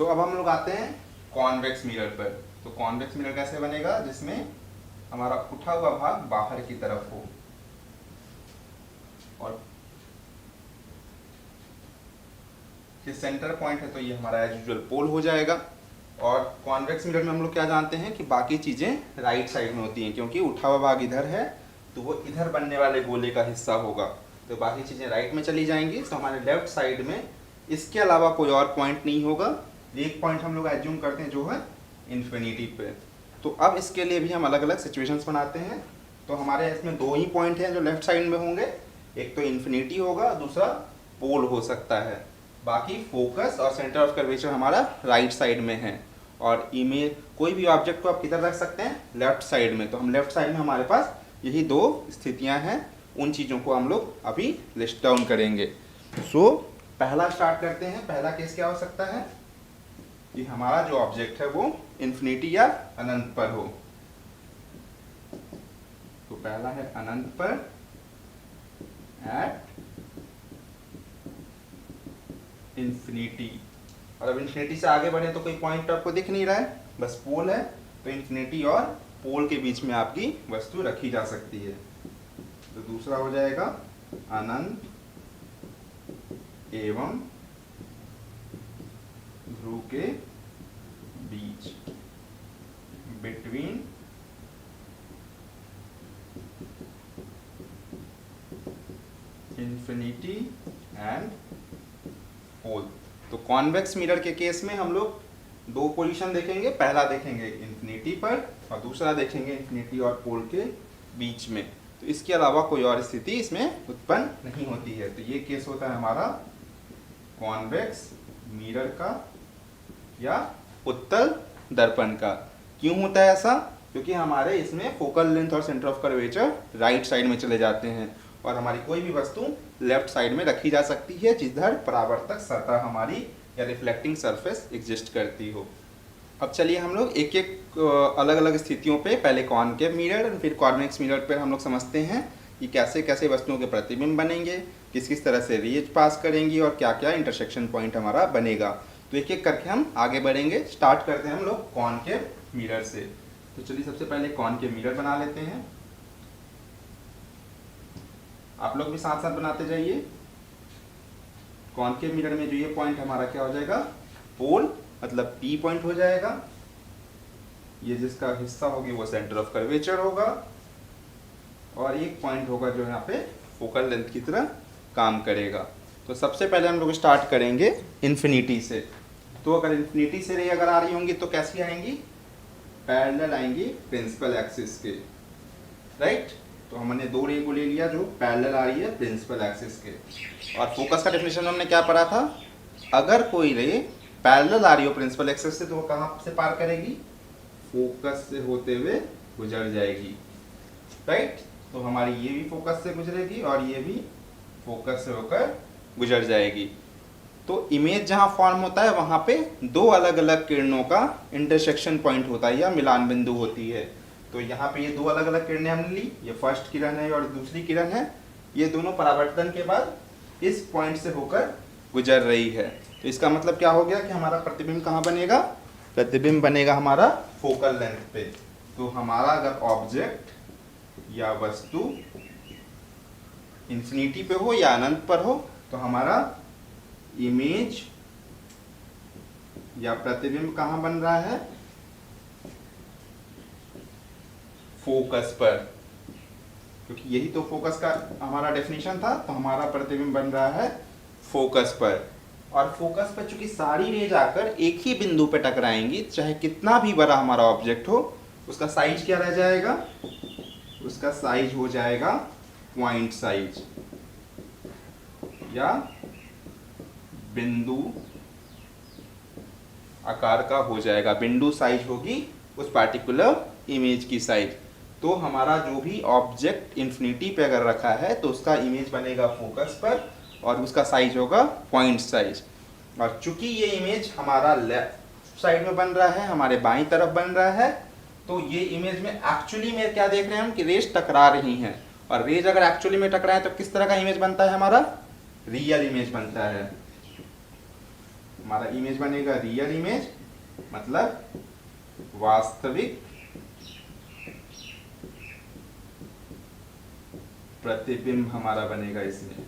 तो अब हम लोग आते हैं कॉन्वेक्स मिरर पर। तो कॉन्वेक्स मिरर कैसे बनेगा, जिसमें हमारा उठा हुआ भाग बाहर की तरफ हो और ये सेंटर पॉइंट है, तो ये हमारा एज यूजुअल पोल हो जाएगा। और कॉन्वेक्स मिरर में हम लोग क्या जानते हैं कि बाकी चीज़ें राइट साइड में होती हैं, क्योंकि उठा हुआ भाग इधर है तो वो इधर बनने वाले गोले का हिस्सा होगा, तो बाकी चीज़ें राइट में चली जाएंगी। तो हमारे लेफ्ट साइड में इसके अलावा कोई और पॉइंट नहीं होगा। एक पॉइंट हम लोग एज्यूम करते हैं जो है इन्फिनिटी पे। तो अब इसके लिए भी हम अलग अलग सिचुएशंस बनाते हैं। तो हमारे इसमें दो ही पॉइंट हैं जो लेफ्ट साइड में होंगे, एक तो इन्फिनिटी होगा, दूसरा पोल हो सकता है। बाकी फोकस और सेंटर ऑफ कर्वेचर हमारा राइट साइड में है। और इमेज कोई भी ऑब्जेक्ट को आप किधर रख सकते हैं, लेफ्ट साइड में। तो हम लेफ्ट साइड में हमारे पास यही दो स्थितियां हैं, उन चीज़ों को हम लोग अभी लिस्ट डाउन करेंगे। सो पहला स्टार्ट करते हैं। पहला केस क्या हो सकता है कि हमारा जो ऑब्जेक्ट है वो इन्फिनिटी या अनंत पर हो। तो पहला है अनंत पर एट इन्फिनिटी। और अब इन्फिनिटी से आगे बढ़े तो कोई पॉइंट आपको दिख नहीं रहा है, बस पोल है। तो इन्फिनिटी और पोल के बीच में आपकी वस्तु रखी जा सकती है। तो दूसरा हो जाएगा अनंत एवं ध्रुव के बीच, बिटवीन इन्फिनिटी एंड पोल। तो कॉन्वेक्स मिरर के केस में हम लोग दो पोजीशन देखेंगे। पहला देखेंगे इन्फिनिटी पर और दूसरा देखेंगे इन्फिनिटी और पोल के बीच में। तो इसके अलावा कोई और स्थिति इसमें उत्पन्न नहीं होती है। तो ये केस होता है हमारा कॉन्वेक्स मिरर का या उत्तल दर्पण का। क्यों होता है ऐसा? क्योंकि हमारे इसमें फोकल लेंथ और centre of curvature right side में चले जाते हैं और हमारी कोई भी वस्तु लेफ्ट साइड में रखी जा सकती है जिधर परावर्तक सतह हमारी या रिफ्लेक्टिंग सरफेस एग्जिस्ट करती हो। अब चलिए हम लोग एक एक अलग अलग स्थितियों पे, पहले कॉनकेव मिरर फिर कॉन्वेक्स मिरर पर हम लोग समझते हैं कि कैसे कैसे वस्तुओं के प्रतिबिंब बनेंगे, किस किस तरह से रेज पास करेंगी और क्या क्या इंटरसेक्शन पॉइंट हमारा बनेगा। तो एक एक करके हम आगे बढ़ेंगे। स्टार्ट करते हैं हम लोग कॉनकेव मिरर से। तो चलिए सबसे पहले कॉनकेव मिरर बना लेते हैं। आप लोग भी साथ साथ बनाते जाइए। कॉनकेव मिरर में जो ये पॉइंट हमारा क्या हो जाएगा, पोल मतलब P पॉइंट हो जाएगा। ये जिसका हिस्सा होगी वो सेंटर ऑफ कर्वेचर होगा और एक पॉइंट होगा जो यहाँ पे फोकल लेंथ की तरह काम करेगा। तो सबसे पहले हम लोग स्टार्ट करेंगे इन्फिनिटी से। तो अगर इन्फिनिटी से रे अगर आ रही होंगी तो कैसी आएंगी, पैरेलल आएंगी प्रिंसिपल एक्सिस के, राइट। तो हमने दो रे को ले लिया जो पैरेलल आ रही है प्रिंसिपल एक्सिस के। और फोकस का डेफिनेशन हमने क्या पढ़ा था, अगर कोई रे पैरेलल आ रही हो प्रिंसिपल एक्सिस से तो वो कहाँ से पार करेगी, फोकस से होते हुए गुजर जाएगी, राइट। तो हमारी ये भी फोकस से गुजरेगी और ये भी फोकस से होकर गुजर जाएगी। तो इमेज जहाँ फॉर्म होता है वहाँ पे दो अलग अलग किरणों का इंटरसेक्शन पॉइंट होता है या मिलान बिंदु होती है। तो यहाँ पे ये दो अलग अलग किरणें हमने ली, ये फर्स्ट किरण है और दूसरी किरण है। ये दोनों परावर्तन के बाद इस पॉइंट से होकर गुजर रही है। तो इसका मतलब क्या हो गया कि हमारा प्रतिबिंब कहाँ बनेगा, प्रतिबिंब बनेगा हमारा फोकल लेंथ पे। तो हमारा अगर ऑब्जेक्ट या वस्तु इन्फिनिटी पे हो या अनंत पर हो तो हमारा इमेज या प्रतिबिंब कहाँ बन रहा है, फोकस पर। क्योंकि यही तो फोकस का हमारा डेफिनेशन था। तो हमारा प्रतिबिंब बन रहा है फोकस पर। और फोकस पर चूंकि सारी रेज आकर एक ही बिंदु पे टकराएंगी, चाहे कितना भी बड़ा हमारा ऑब्जेक्ट हो, उसका साइज क्या रह जाएगा, उसका साइज हो जाएगा पॉइंट साइज या बिंदु आकार का हो जाएगा। बिंदु साइज होगी उस पार्टिकुलर इमेज की साइज। तो हमारा जो भी ऑब्जेक्ट इन्फिनिटी पे अगर रखा है तो उसका इमेज बनेगा फोकस पर और उसका साइज होगा पॉइंट साइज। और चूंकि ये इमेज हमारा लेफ्ट साइड में बन रहा है, हमारे बाईं तरफ बन रहा है, तो ये इमेज में एक्चुअली में क्या देख रहे हैं हम कि रेज टकरा रही हैं। और रेज अगर एक्चुअली में टकराए तो किस तरह का इमेज बनता है हमारा, रियल इमेज बनता है। हमारा इमेज बनेगा रियल इमेज, मतलब वास्तविक प्रतिबिंब हमारा बनेगा इसमें।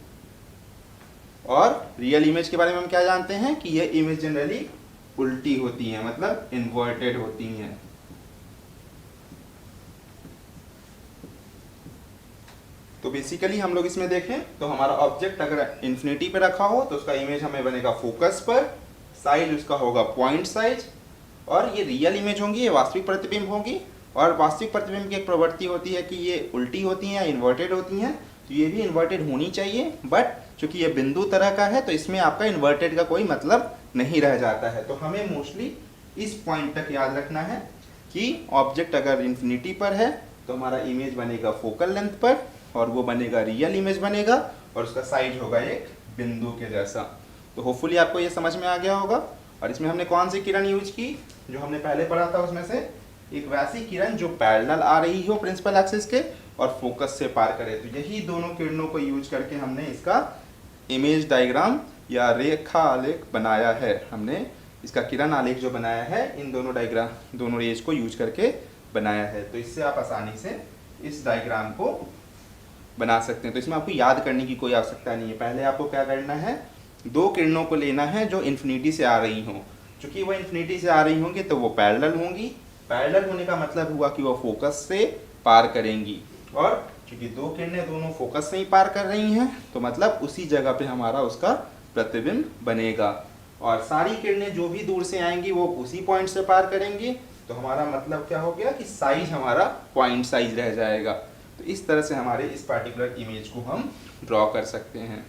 और रियल इमेज के बारे में हम क्या जानते हैं कि ये इमेज जनरली उल्टी होती हैं, मतलब इन्वर्टेड होती हैं। तो बेसिकली हम लोग इसमें देखें तो हमारा ऑब्जेक्ट अगर इन्फिनिटी पे रखा हो तो उसका इमेज हमें बनेगा फोकस पर, साइज उसका होगा पॉइंट साइज, और ये रियल इमेज होंगी, ये वास्तविक प्रतिबिंब होंगी। और वास्तविक प्रतिबिंब की एक प्रवृत्ति होती है कि ये उल्टी होती हैं या इन्वर्टेड होती हैं, तो ये भी इन्वर्टेड होनी चाहिए, बट चूंकि ये बिंदु तरह का है तो इसमें आपका इन्वर्टेड का कोई मतलब नहीं रह जाता है। तो हमें मोस्टली इस पॉइंट तक याद रखना है कि ऑब्जेक्ट अगर इन्फिनिटी पर है तो हमारा इमेज बनेगा फोकल लेंथ पर, और वो बनेगा रियल इमेज बनेगा, और उसका साइज होगा एक बिंदु के जैसा। तो होपफुली आपको ये समझ में आ गया होगा। और इसमें हमने कौन सी किरण यूज की, जो हमने पहले पढ़ा था उसमें से एक वैसी किरण जो पैरेलल आ रही हो प्रिंसिपल एक्सिस के और फोकस से पार करे। तो यही दोनों किरणों को यूज करके हमने इसका इमेज डायग्राम या रेखा आलेख बनाया है। हमने इसका किरण आलेख जो बनाया है इन दोनों रेज को यूज करके बनाया है। तो इससे आप आसानी से इस डायग्राम को बना सकते हैं। तो इसमें आपको याद करने की कोई आवश्यकता नहीं है। पहले आपको क्या करना है, दो किरणों को लेना है जो इन्फिनिटी से आ रही हों। चूंकि वो इन्फिनिटी से आ रही होंगी तो वो पैरेलल होंगी। पैरेलल होने का मतलब हुआ कि वो फोकस से पार करेंगी, और चूंकि दो किरणें दोनों फोकस से ही पार कर रही हैं तो मतलब उसी जगह पे हमारा उसका प्रतिबिंब बनेगा। और सारी किरणें जो भी दूर से आएंगी वो उसी पॉइंट से पार करेंगी। तो हमारा मतलब क्या हो गया कि साइज हमारा पॉइंट साइज रह जाएगा। तो इस तरह से हमारे इस पार्टिकुलर इमेज को हम ड्रॉ कर सकते हैं।